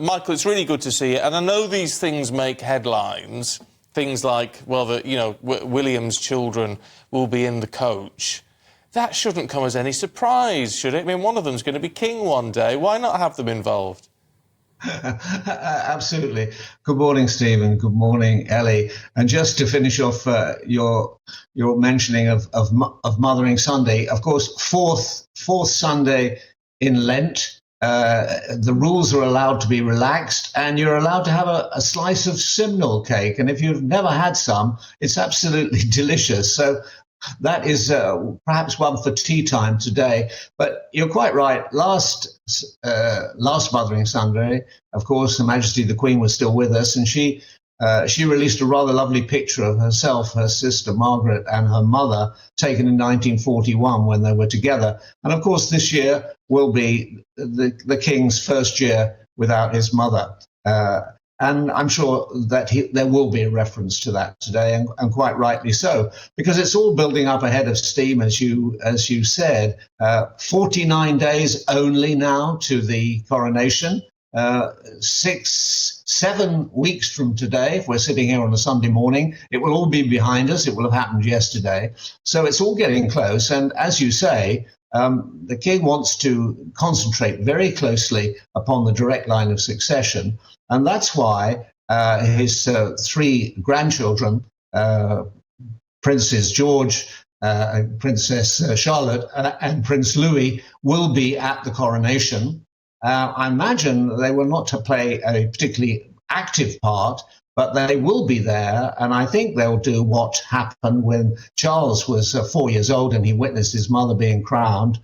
Michael, it's really good to see you. And I know these things make headlines. Things like, well, William's children will be in the coach. That shouldn't come as any surprise, should it? I mean, one of them's going to be king one day. Why not have them involved? Absolutely. Good morning, Stephen. Good morning, Ellie. And just to finish off your mentioning of Mothering Sunday, of course, fourth Sunday in Lent. The rules are allowed to be relaxed, and you're allowed to have a slice of simnel cake. And if you've never had some, it's absolutely delicious. So that is perhaps one for tea time today. But you're quite right. Last Mothering Sunday, of course, Her Majesty the Queen was still with us, and she released a rather lovely picture of herself, her sister Margaret, and her mother, taken in 1941 when they were together. And of course, this year will be the King's first year without his mother. And I'm sure that there will be a reference to that today, and quite rightly so, because it's all building up ahead of steam, as you said. 49 days only now to the coronation. 7 weeks from today, if we're sitting here on a Sunday morning, it will all be behind us. It will have happened yesterday. So it's all getting close. And as you say, the king wants to concentrate very closely upon the direct line of succession. And that's why his three grandchildren, Princes George, Princess Charlotte, and Prince Louis, will be at the coronation. I imagine they will not to play a particularly active part, but they will be there, and I think they'll do what happened when Charles was 4 years old and he witnessed his mother being crowned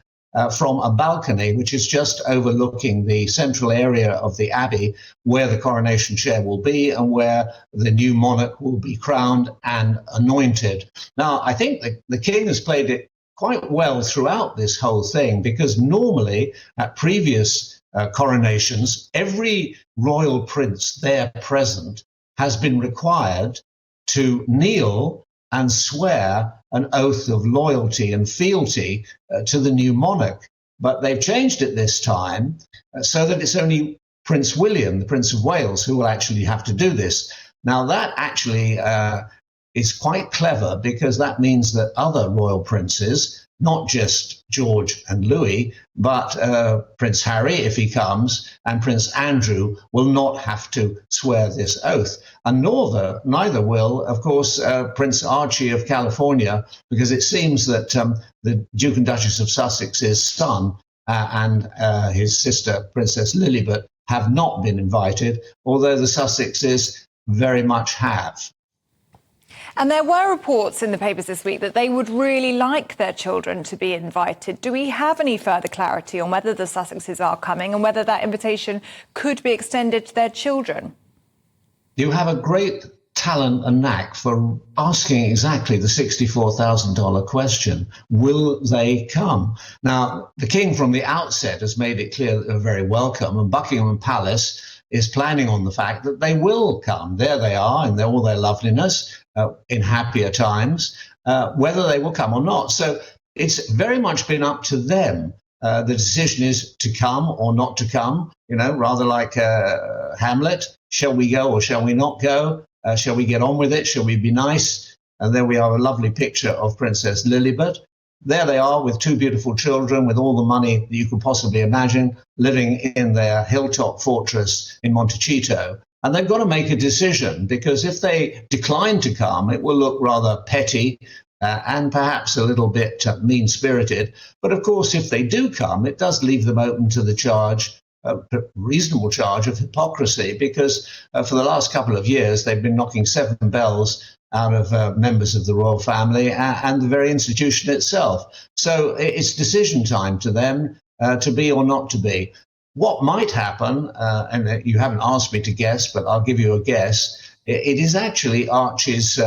from a balcony, which is just overlooking the central area of the Abbey, where the coronation chair will be and where the new monarch will be crowned and anointed. Now, I think the king has played it quite well throughout this whole thing, because normally at previous coronations, every royal prince there present has been required to kneel and swear an oath of loyalty and fealty to the new monarch. But they've changed it this time so that it's only Prince William, the Prince of Wales, who will actually have to do this. Now, that actually is quite clever, because that means that other royal princes, not just George and Louis, but Prince Harry, if he comes, and Prince Andrew will not have to swear this oath. And neither will, of course, Prince Archie of California, because it seems that the Duke and Duchess of Sussex's son and his sister, Princess Lilibet, have not been invited, although the Sussexes very much have. And there were reports in the papers this week that they would really like their children to be invited. Do we have any further clarity on whether the Sussexes are coming and whether that invitation could be extended to their children? You have a great talent and knack for asking exactly the $64,000 question. Will they come? Now, the king from the outset has made it clear that they're very welcome, and Buckingham Palace is planning on the fact that they will come. There they are in all their loveliness, in happier times, whether they will come or not. So it's very much been up to them. The decision is to come or not to come, rather like Hamlet. Shall we go or shall we not go? Shall we get on with it? Shall we be nice? And there we have a lovely picture of Princess Lilibet. There they are with two beautiful children, with all the money that you could possibly imagine, living in their hilltop fortress in Montecito. And they've got to make a decision, because if they decline to come, it will look rather petty and perhaps a little bit mean-spirited. But of course, if they do come, it does leave them open to the charge, reasonable charge of hypocrisy, because for the last couple of years, they've been knocking 7 bells out of members of the royal family and the very institution itself. So it's decision time to them to be or not to be. What might happen, and you haven't asked me to guess, but I'll give you a guess, it is actually Archie's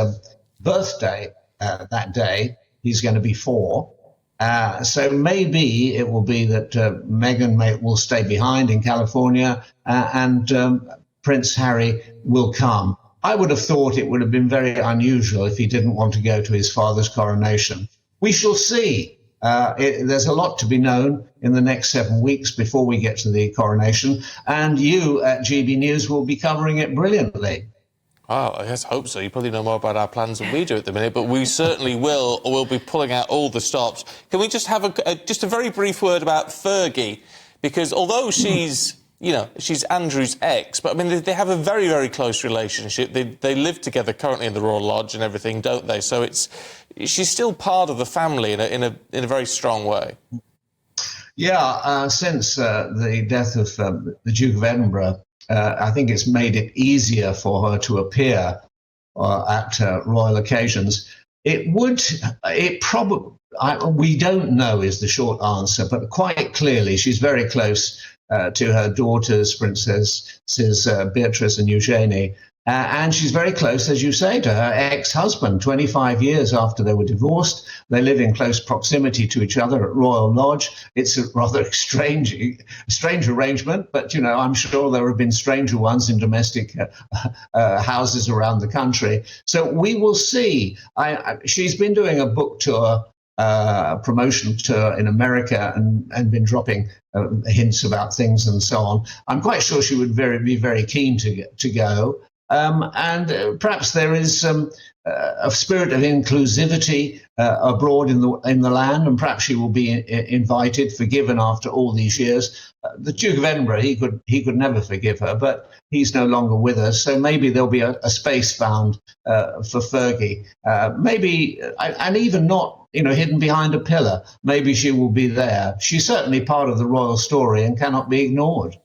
birthday that day. He's going to be 4. So maybe it will be that Meghan will stay behind in California and Prince Harry will come. I would have thought it would have been very unusual if he didn't want to go to his father's coronation. We shall see. There's a lot to be known in the next 7 weeks before we get to the coronation, and you at GB News will be covering it brilliantly. Well, I guess hope so. You probably know more about our plans than we do at the minute, but we certainly will. We'll be pulling out all the stops. Can we just have just a very brief word about Fergie? Because although she's, you know, she's Andrew's ex, but I mean, they have a very, very close relationship. They live together currently in the Royal Lodge and everything, don't they? So she's still part of the family in a very strong way. Yeah, since the death of the Duke of Edinburgh, I think it's made it easier for her to appear at royal occasions. We don't know is the short answer, but quite clearly she's very close to her daughters, Princesses Beatrice and Eugenie. And she's very close, as you say, to her ex-husband. 25 years after they were divorced, they live in close proximity to each other at Royal Lodge. It's a rather strange arrangement, but, you know, I'm sure there have been stranger ones in domestic houses around the country. So we will see. She's been doing a book tour, promotional tour in America, and been dropping hints about things and so on. I'm quite sure she would be very keen to go. And perhaps there is a spirit of inclusivity abroad in the land, and perhaps she will be invited, forgiven after all these years. The Duke of Edinburgh, he could never forgive her, but he's no longer with us, so maybe there'll be a space found for Fergie. Maybe, and even not, you know, hidden behind a pillar. Maybe she will be there. She's certainly part of the royal story and cannot be ignored.